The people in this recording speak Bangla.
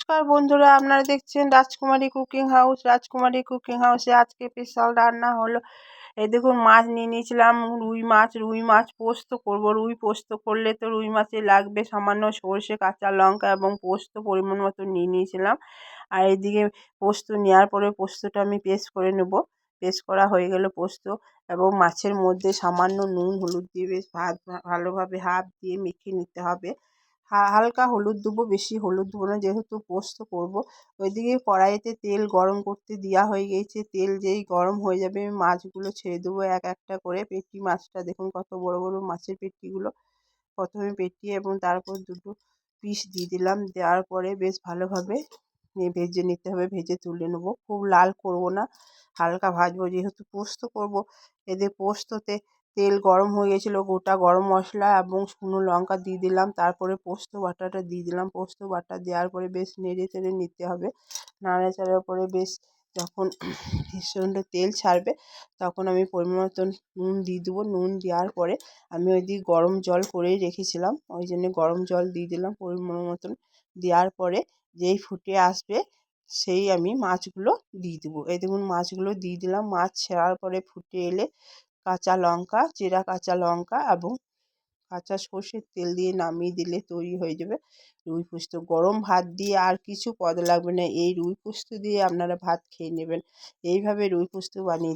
নমস্কার বন্ধুরা, আপনারা দেখছেন রাজকুমারী কুকিং হাউস। রাজকুমারী কুকিং হাউসে আজকে স্পেশাল রান্না হলো। এই দেখুন, মাছ নিয়ে নিয়েছিলাম, রুই মাছ পোস্ত করব। রুই পোস্ত করলে তো রুই মাছে লাগবে সামান্য সর্ষে, কাঁচা লঙ্কা এবং পোস্ত পরিমাণ মতো নিয়ে নিয়েছিলাম। আর এদিকে পোস্ত নেওয়ার পরে পোস্তটা আমি পেস্ট করে নেব। পেস্ট করা হয়ে গেল পোস্ত, এবং মাছের মধ্যে সামান্য নুন হলুদ দিয়ে বেশ ভালোভাবে হাত দিয়ে মেখে নিতে হবে। হালকা হলুদ দেবো, বেশি হলুদ দেবো না, যেহেতু পোস্ত করব। ওইদিকে কড়াইতে তেল গরম করতে দেওয়া হয়ে গিয়েছে। তেল যেই গরম হয়ে যাবে আমি মাছগুলো ছেড়ে দেবো এক একটা করে। পেটি মাছটা দেখুন কত বড় বড় মাছের পেটিগুলো। প্রথমে পেটি এবং তারপর দুটো পিস দিয়ে দিলাম। দেওয়ার পরে বেশ ভালোভাবে ভেজে নিতে হবে, ভেজে তুলে নেবো। খুব লাল করব না, হালকা ভাজবো, যেহেতু পোস্ত করব। এতে পোস্ততে তেল গরম হয়ে গেছিলো, গোটা গরম মশলা এবং শুকনো লঙ্কা দিয়ে দিলাম। তারপরে পোস্ত বাটাটা দিয়ে দিলাম। পোস্ত বাটা দেওয়ার পরে বেশ নেড়ে চেড়ে নিতে হবে। নাড়াচাড়ার পরে বেশ যখন ভীষণ তেল ছাড়বে, তখন আমি পরিমাণ মতন নুন দিয়ে দেবো। নুন দেওয়ার পরে আমি ওইদিকে গরম জল করেই রেখেছিলাম, ওই জন্য গরম জল দিয়ে দিলাম পরিমাণ মতন। দেওয়ার পরে যেই ফুটে আসবে সেই আমি মাছগুলো দিয়ে দেবো। এই দেখুন, মাছগুলো দিয়ে দিলাম। মাছ ছেড়ার পরে ফুটে এলে কাঁচা লঙ্কা, চেরা কাঁচা লঙ্কা এবং কাঁচা সর্ষের তেল দিয়ে নামিয়ে দিলে তৈরি হয়ে যাবে রুই পোস্ত। গরম ভাত দিয়ে আর কিছু পদ লাগবে না, এই রুই পোস্ত দিয়ে আপনারা ভাত খেয়ে নেবেন। এইভাবে রুই পোস্ত বানিয়ে